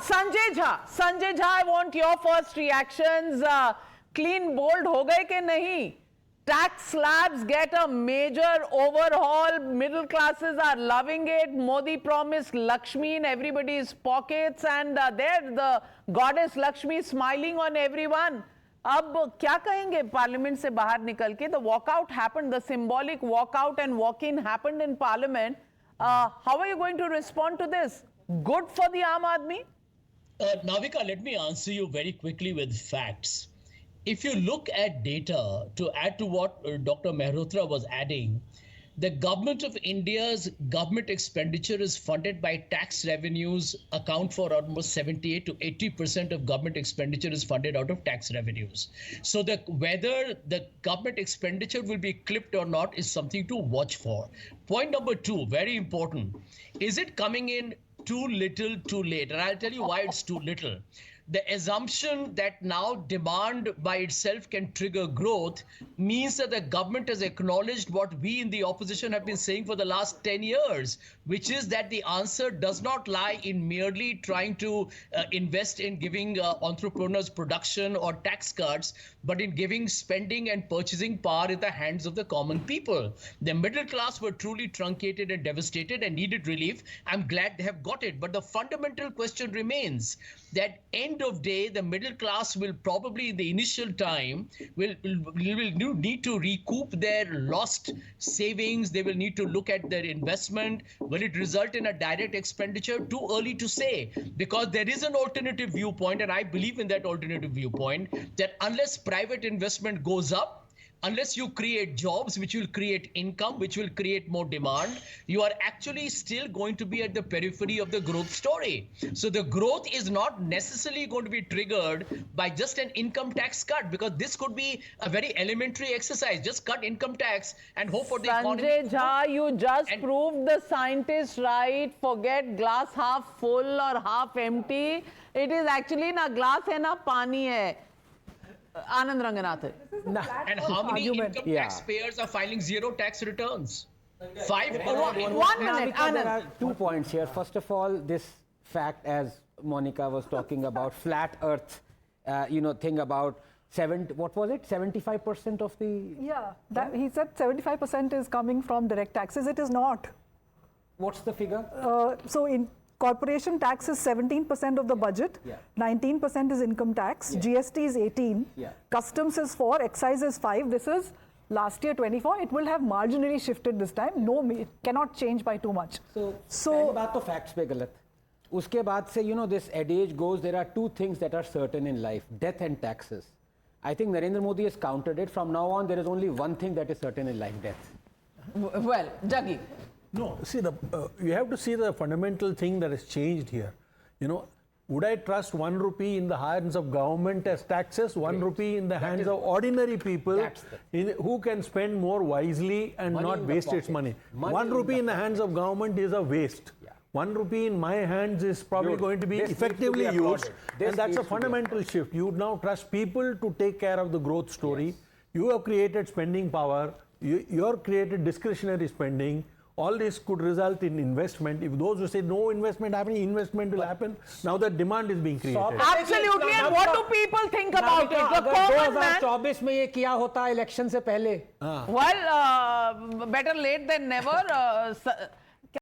Sanjay Jha, I want your first reactions. Clean bold ho gaye ke nahi? Tax slabs get a major overhaul. Middle classes are loving it. Modi promised Lakshmi in everybody's pockets, and there the goddess Lakshmi smiling on everyone. अब क्या कहेंगे parliament से बाहर निकल के? The walkout happened, the symbolic walkout and walk-in happened in parliament. How are you going to respond to this? Good for the Aam Aadmi? Navika, let me answer you very quickly with facts. If you look at data, to add to what Dr. Mehrotra was adding, the government of India's government expenditure is funded by tax revenues, account for almost 78 to 80% of government expenditure is funded out of tax revenues. So whether the government expenditure will be clipped or not is something to watch for. Point number two, very important. Is it coming in too little, too late? And I'll tell you why it's too little. The assumption that now demand by itself can trigger growth means that the government has acknowledged what we in the opposition have been saying for the last 10 years, which is that the answer does not lie in merely trying to invest in giving entrepreneurs production or tax cuts, but in giving spending and purchasing power in the hands of the common people. The middle class were truly truncated and devastated and needed relief. I'm glad they have got it. But the fundamental question remains that end of day, the middle class will probably in the initial time will need to recoup their lost savings. They will need to look at their investment. Will it result in a direct expenditure? Too early to say, because there is an alternative viewpoint, and I believe in that alternative viewpoint, that unless private investment goes up, unless you create jobs which will create income, which will create more demand, you are actually still going to be at the periphery of the growth story. So the growth is not necessarily going to be triggered by just an income tax cut, because this could be a very elementary exercise. Just cut income tax and hope for the economy. Sanjay Jha, you just proved the scientists right. Forget glass half full or half empty. It is actually na glass hai na pani hai. Anand Ranganathan. And how many income taxpayers are filing zero tax returns? 5 crore. 1 minute, Anand. There are 2 points here. First of all, this fact, as Monica was talking about, flat earth, thing about what was it? 75% of the... Yeah, he said 75% is coming from direct taxes. It is not. What's the figure? So in corporation tax is 17% of the budget, 19% is income tax, GST is 18, customs is 4, excise is 5. This is last year 24. It will have marginally shifted this time. No, it cannot change by too much. So baat to facts pe galat. Uske baad se, this adage goes, there are two things that are certain in life, death and taxes. I think Narendra Modi has countered it. From now on, there is only one thing that is certain in life, death. Well, Jaggi. No, see, you have to see the fundamental thing that has changed here. Would I trust 1 rupee in the hands of government as taxes, 1 rupee in the hands of ordinary people who can spend more wisely and not waste its money? 1 rupee in the hands of government is a waste. 1 rupee in my hands is probably going to be effectively used, and that's a fundamental shift. You now trust people to take care of the growth story. You have created spending power. You have created discretionary spending. All this could result in investment. If those who say no investment happening, investment will happen. Now that demand is being created. Absolutely. And what do people think about it? The common man. 2024 में ये किया होता election से पहले? Well, better late than never.